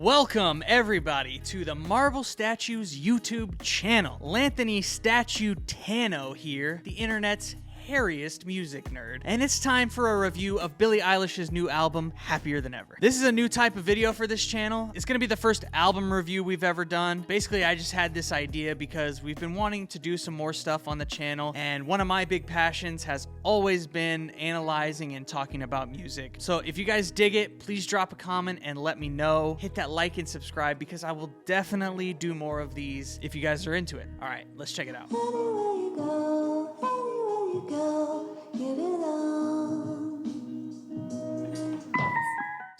Welcome, everybody, to the Marble Statues YouTube channel. L'Anthony Statue Tano here, the internet's hairiest music nerd. And it's time for a review of Billie Eilish's new album, Happier Than Ever. This is a new type of video for this channel. It's gonna be the first album review we've ever done. Basically, I just had this idea because we've been wanting to do some more stuff on the channel, and one of my big passions has always been analyzing and talking about music. So if you guys dig it, please drop a comment and let me know. Hit that like and subscribe because I will definitely do more of these if you guys are into it. All right, let's check it out.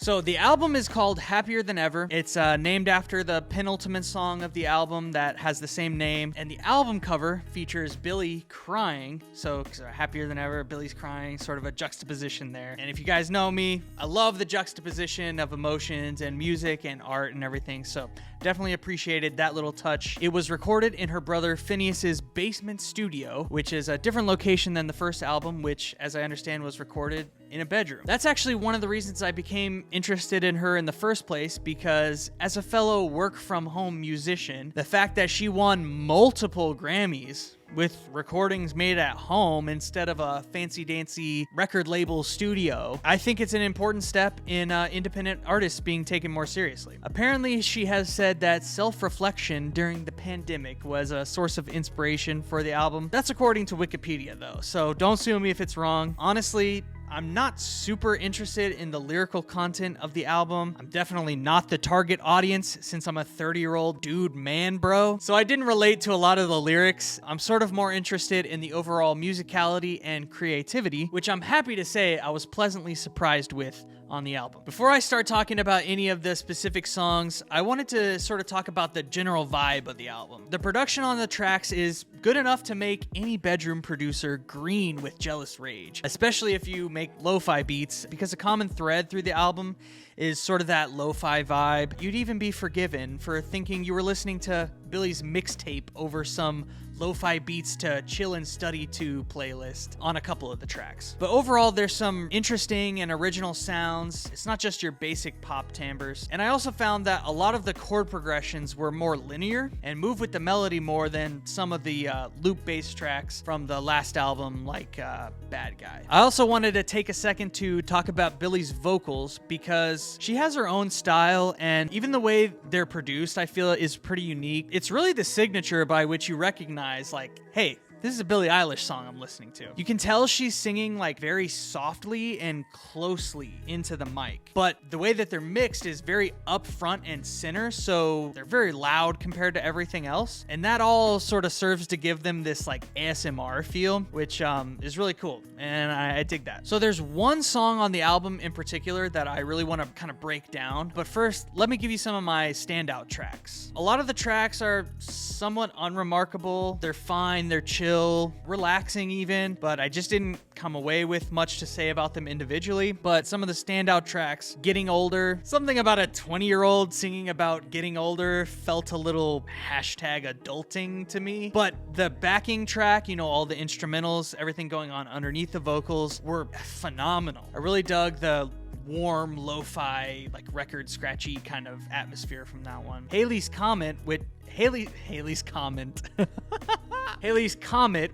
So the album is called Happier Than Ever. It's named after the penultimate song of the album that has the same name. And the album cover features Billie crying. So Happier Than Ever, Billie's crying, sort of a juxtaposition there. And if you guys know me, I love the juxtaposition of emotions and music and art and everything. So definitely appreciated that little touch. It was recorded in her brother Phineas's basement studio, which is a different location than the first album, which, as I understand, was recorded in a bedroom. That's actually one of the reasons I became interested in her in the first place, because as a fellow work-from-home musician, the fact that she won multiple Grammys with recordings made at home instead of a fancy-dancy record label studio, I think it's an important step in independent artists being taken more seriously. Apparently, she has said that self-reflection during the pandemic was a source of inspiration for the album. That's according to Wikipedia, though, so don't sue me if it's wrong. Honestly, I'm not super interested in the lyrical content of the album. I'm definitely not the target audience since I'm a 30-year-old dude man bro. So I didn't relate to a lot of the lyrics. I'm sort of more interested in the overall musicality and creativity, which I'm happy to say I was pleasantly surprised with on the album. Before I start talking about any of the specific songs, I wanted to sort of talk about the general vibe of the album. The production on the tracks is good enough to make any bedroom producer green with jealous rage, especially if you make lo-fi beats, because a common thread through the album is sort of that lo-fi vibe. You'd even be forgiven for thinking you were listening to Billie's mixtape over some lo-fi beats to chill and study to playlist on a couple of the tracks. But overall, there's some interesting and original sounds. It's not just your basic pop timbres. And I also found that a lot of the chord progressions were more linear and move with the melody more than some of the loop bass tracks from the last album, like Bad Guy. I also wanted to take a second to talk about Billie's vocals because she has her own style, and even the way they're produced, I feel, is pretty unique. It's really the signature by which you recognize, like, hey, this is a Billie Eilish song I'm listening to. You can tell she's singing like very softly and closely into the mic, but the way that they're mixed is very upfront and center, so they're very loud compared to everything else, and that all sort of serves to give them this like ASMR feel, which is really cool, and I dig that. So there's one song on the album in particular that I really want to kind of break down, but first, let me give you some of my standout tracks. A lot of the tracks are somewhat unremarkable. They're fine, they're chill, relaxing even, but I just didn't come away with much to say about them individually. But some of the standout tracks, Getting Older, something about a 20-year-old singing about getting older felt a little #adulting to me. But the backing track, you know, all the instrumentals, everything going on underneath the vocals were phenomenal. I really dug the warm, lo-fi, like record scratchy kind of atmosphere from that one. Haley's Comet,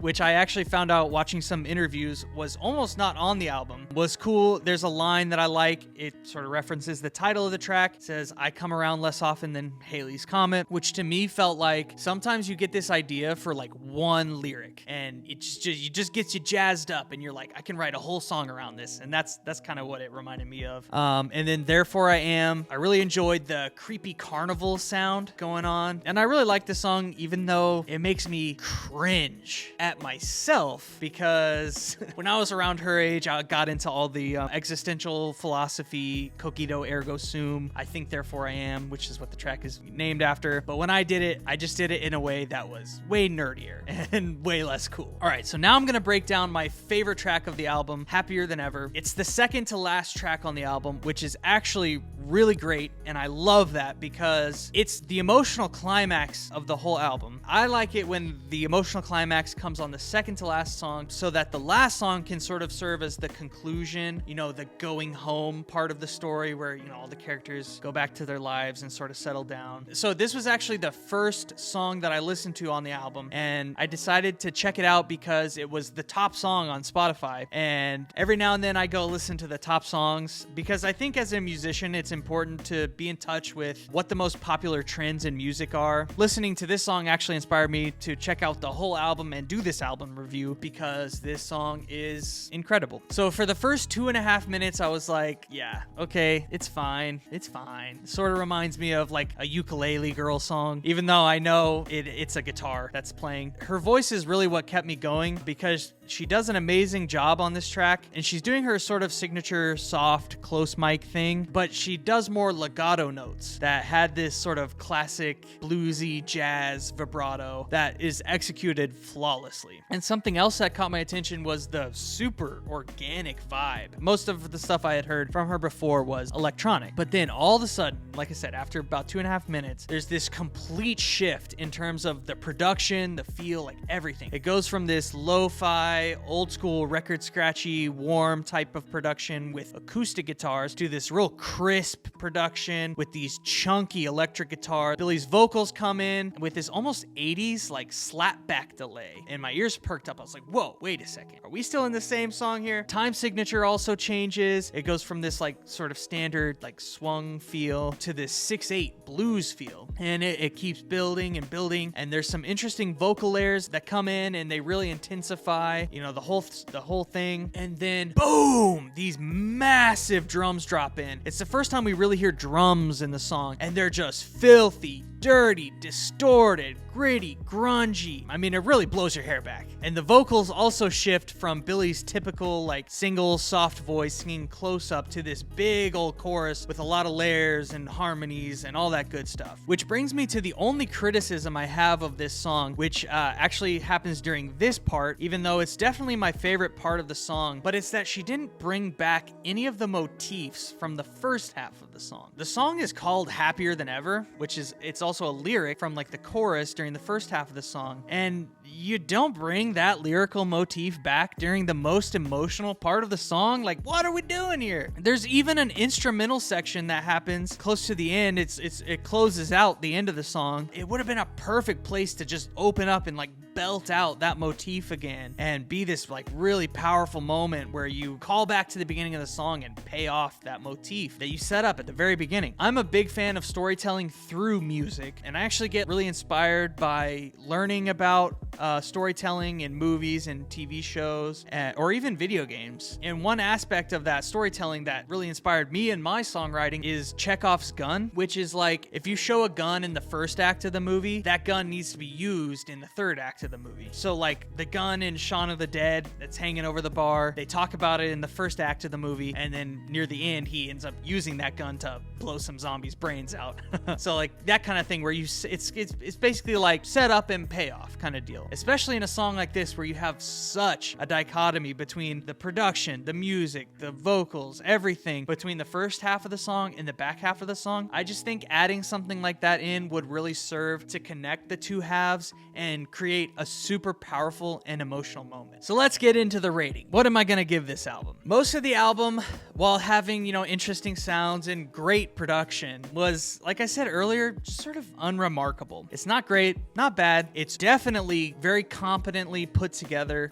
which I actually found out watching some interviews was almost not on the album, was cool. There's a line that I like. It sort of references the title of the track. It says, I come around less often than Haley's Comet, which to me felt like sometimes you get this idea for like one lyric and it just gets you jazzed up and you're like, I can write a whole song around this. And that's kind of what it reminded me of. And then Therefore I Am. I really enjoyed the creepy carnival sound going on. And I really like the song, even though it makes me cringe at myself, because when I was around her age, I got into all the existential philosophy, cogito ergo sum, I think therefore I am, which is what the track is named after. But when I did it, I just did it in a way that was way nerdier and way less cool. All right, so now I'm gonna break down my favorite track of the album, Happier Than Ever. It's the second to last track on the album, which is actually really great, and I love that because it's the emotional climax of the whole album. I like it when the emotional emotional climax comes on the second to last song, so that the last song can sort of serve as the conclusion, the going home part of the story where, all the characters go back to their lives and sort of settle down. So this was actually the first song that I listened to on the album, and I decided to check it out because it was the top song on Spotify. And every now and then I go listen to the top songs because I think as a musician, it's important to be in touch with what the most popular trends in music are. Listening to this song actually inspired me to check out the whole album and do this album review because this song is incredible. So for the first 2.5 minutes, I was like, yeah, okay, it's fine. It's fine. Sort of reminds me of like a ukulele girl song, even though I know it's a guitar that's playing. Her voice is really what kept me going because she does an amazing job on this track, and she's doing her sort of signature soft close mic thing, but she does more legato notes that had this sort of classic bluesy jazz vibrato that is executed flawlessly. And something else that caught my attention was the super organic vibe. Most of the stuff I had heard from her before was electronic, but then all of a sudden, like I said, after about 2.5 minutes, there's this complete shift in terms of the production, the feel, like everything. It goes from this lo-fi, old school record scratchy, warm type of production with acoustic guitars to this real crisp production with these chunky electric guitars. Billie's vocals come in with this almost 80s like slapback delay, and my ears perked up. I was like, whoa, wait a second. Are we still in the same song here? Time signature also changes. It goes from this like sort of standard like swung feel to this 6/8 blues feel, and it keeps building and building, and there's some interesting vocal layers that come in and they really intensify the whole thing. And then boom, these massive drums drop in. It's the first time we really hear drums in the song, and they're just filthy, dirty, distorted, gritty, grungy. I mean, it really blows your hair back. And the vocals also shift from Billie's typical like single soft voice singing close up to this big old chorus with a lot of layers and harmonies and all that good stuff. Which brings me to the only criticism I have of this song, which actually happens during this part, even though it's definitely my favorite part of the song, but it's that she didn't bring back any of the motifs from the first half of the song. The song is called Happier Than Ever, which is, it's also a lyric from like the chorus during the first half of the song, and you don't bring that lyrical motif back during the most emotional part of the song. Like, what are we doing here? There's even an instrumental section that happens close to the end. It closes out the end of the song. It would have been a perfect place to just open up and like belt out that motif again and be this like really powerful moment where you call back to the beginning of the song and pay off that motif that you set up at the very beginning. I'm a big fan of storytelling through music, and I actually get really inspired by learning about storytelling in movies and TV shows or even video games. And one aspect of that storytelling that really inspired me in my songwriting is Chekhov's gun, which is like if you show a gun in the first act of the movie, that gun needs to be used in the third act of the movie. So like the gun in Shaun of the Dead that's hanging over the bar, they talk about it in the first act of the movie, and then near the end he ends up using that gun to blow some zombies' brains out. So like that kind of thing where it's basically like set up and payoff kind of deal. Especially in a song like this where you have such a dichotomy between the production, the music, the vocals, everything between the first half of the song and the back half of the song. I just think adding something like that in would really serve to connect the two halves and create a super powerful and emotional moment. So let's get into the rating. What am I going to give this album? Most of the album, while having, interesting sounds and great production, was, like I said earlier, just sort of unremarkable. It's not great, not bad. It's definitely very competently put together.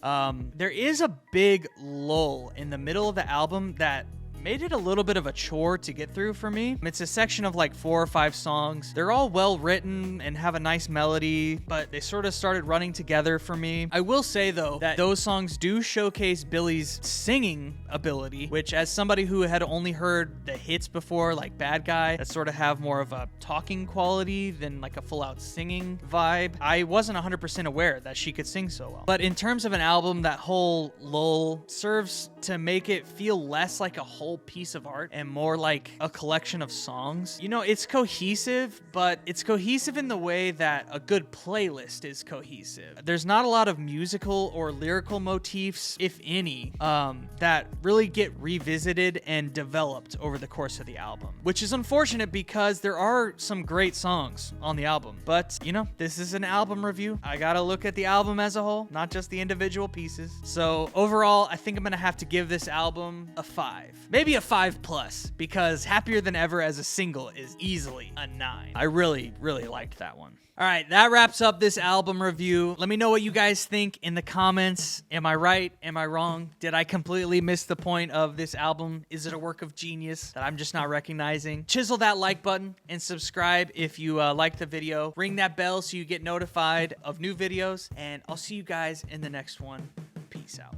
There is a big lull in the middle of the album that made it a little bit of a chore to get through for me. It's a section of like 4 or 5 songs. They're all well written and have a nice melody, but they sort of started running together for me. I will say though that those songs do showcase Billie's singing ability, which as somebody who had only heard the hits before, like Bad Guy, that sort of have more of a talking quality than like a full out singing vibe, I wasn't 100% aware that she could sing so well. But in terms of an album, that whole lull serves to make it feel less like a whole whole piece of art and more like a collection of songs. You know, it's cohesive, but it's cohesive in the way that a good playlist is cohesive. There's not a lot of musical or lyrical motifs, if any, that really get revisited and developed over the course of the album, which is unfortunate because there are some great songs on the album. But, you know, this is an album review. I gotta look at the album as a whole, not just the individual pieces. So overall, I think I'm gonna have to give this album a 5. Maybe a 5+, because Happier Than Ever as a single is easily a 9. I really, really liked that one. All right, that wraps up this album review. Let me know what you guys think in the comments. Am I right? Am I wrong? Did I completely miss the point of this album? Is it a work of genius that I'm just not recognizing? Chisel that like button and subscribe if you like the video. Ring that bell so you get notified of new videos, and I'll see you guys in the next one. Peace out.